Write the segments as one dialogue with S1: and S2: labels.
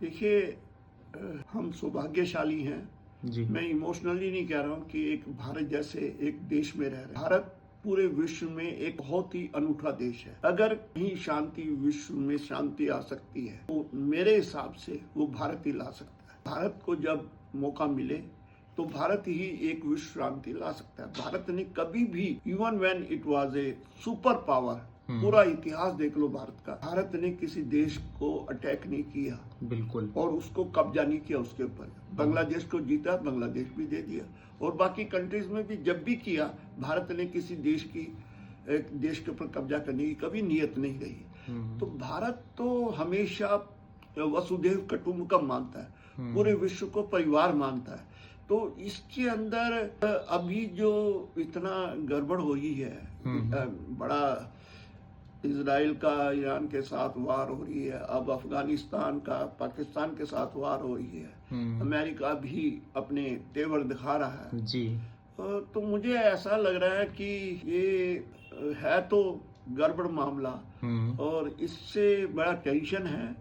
S1: देखिए, हम सौभाग्यशाली हैं।
S2: जी।
S1: मैं इमोशनली नहीं कह रहा हूँ कि एक भारत जैसे एक देश में रह रहे हैं। भारत पूरे विश्व में एक बहुत ही अनूठा देश है। अगर कहीं शांति, विश्व में शांति आ सकती है तो मेरे हिसाब से वो भारत ही ला सकता है। भारत को जब मौका मिले तो भारत ही एक विश्व शांति ला सकता है। भारत ने कभी भी, even when it was a super power, पूरा इतिहास देख लो भारत का, भारत ने किसी देश को अटैक नहीं किया,
S2: बिल्कुल।
S1: और उसको कब्जा नहीं किया उसके ऊपर। बांग्लादेश को जीता, बांग्लादेश भी दे दिया, और बाकी कंट्रीज में भी जब भी किया, भारत ने किसी देश के ऊपर कब्जा करने की कभी नीयत नहीं रही। तो भारत तो हमेशा वसुधैव कुटुंबकम मानता है, पूरे विश्व को परिवार मानता है। तो इसके अंदर अभी जो इतना गड़बड़ हुई है, बड़ा इजराइल का ईरान के साथ वार हो रही है, अब अफगानिस्तान का पाकिस्तान के साथ वार हो रही है, अमेरिका भी अपने तेवर दिखा रहा है
S2: जी।
S1: तो मुझे ऐसा लग रहा है कि ये है तो गड़बड़ मामला, और इससे बड़ा टेंशन है।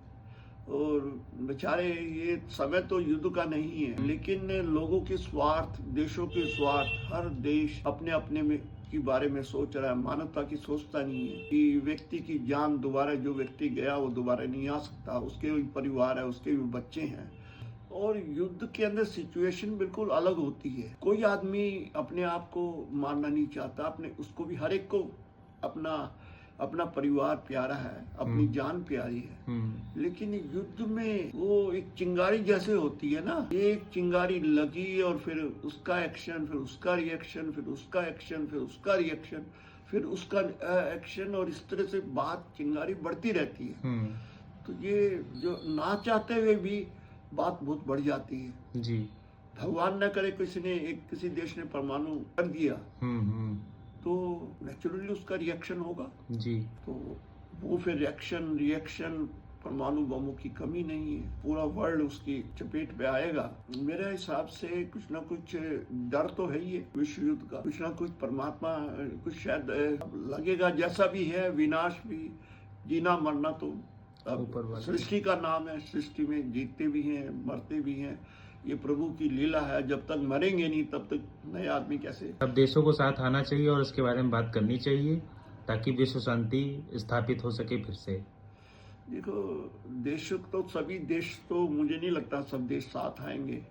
S1: और बेचारे, ये समय तो युद्ध का नहीं है, लेकिन लोगों के स्वार्थ, देशों के स्वार्थ, हर देश अपने अपने में के बारे में सोच रहा है, मानवता की सोचता नहीं है कि व्यक्ति की जान दोबारा, जो व्यक्ति गया वो दोबारा नहीं आ सकता, उसके भी परिवार है, उसके भी बच्चे हैं। और युद्ध के अंदर सिचुएशन बिल्कुल अलग होती है। कोई आदमी अपने आप को मारना नहीं चाहता, अपने उसको भी, हर एक को अपना परिवार प्यारा है, अपनी जान प्यारी है। लेकिन युद्ध में वो एक चिंगारी जैसे होती है ना, एक चिंगारी लगी और फिर उसका एक्शन, फिर उसका रिएक्शन, फिर उसका एक्शन, फिर उसका रिएक्शन, फिर उसका एक्शन, और इस तरह से बात, चिंगारी बढ़ती रहती है। तो ये जो ना चाहते हुए भी बात बहुत बढ़ जाती है
S2: जी।
S1: भगवान न करे किसी देश ने परमाणु कर दिया तो नेचुरली उसका रिएक्शन होगा
S2: जी।
S1: तो वो फिर रिएक्शन परमाणु बमों की कमी नहीं है, पूरा वर्ल्ड उसकी चपेट पे आएगा। मेरे हिसाब से कुछ ना कुछ डर तो है ही है विश्व युद्ध का, कुछ ना कुछ परमात्मा, कुछ शायद लगेगा। जैसा भी है, विनाश भी, जीना मरना तो अब सृष्टि का नाम है। सृष्टि में जीतते भी हैं, मरते भी हैं, ये प्रभु की लीला है। जब तक मरेंगे नहीं तब तक नए आदमी कैसे।
S2: सब देशों को साथ आना चाहिए और इसके बारे में बात करनी चाहिए ताकि विश्व शांति स्थापित हो सके फिर से।
S1: देखो, देश तो, सभी देश तो मुझे नहीं लगता सब देश साथ आएंगे।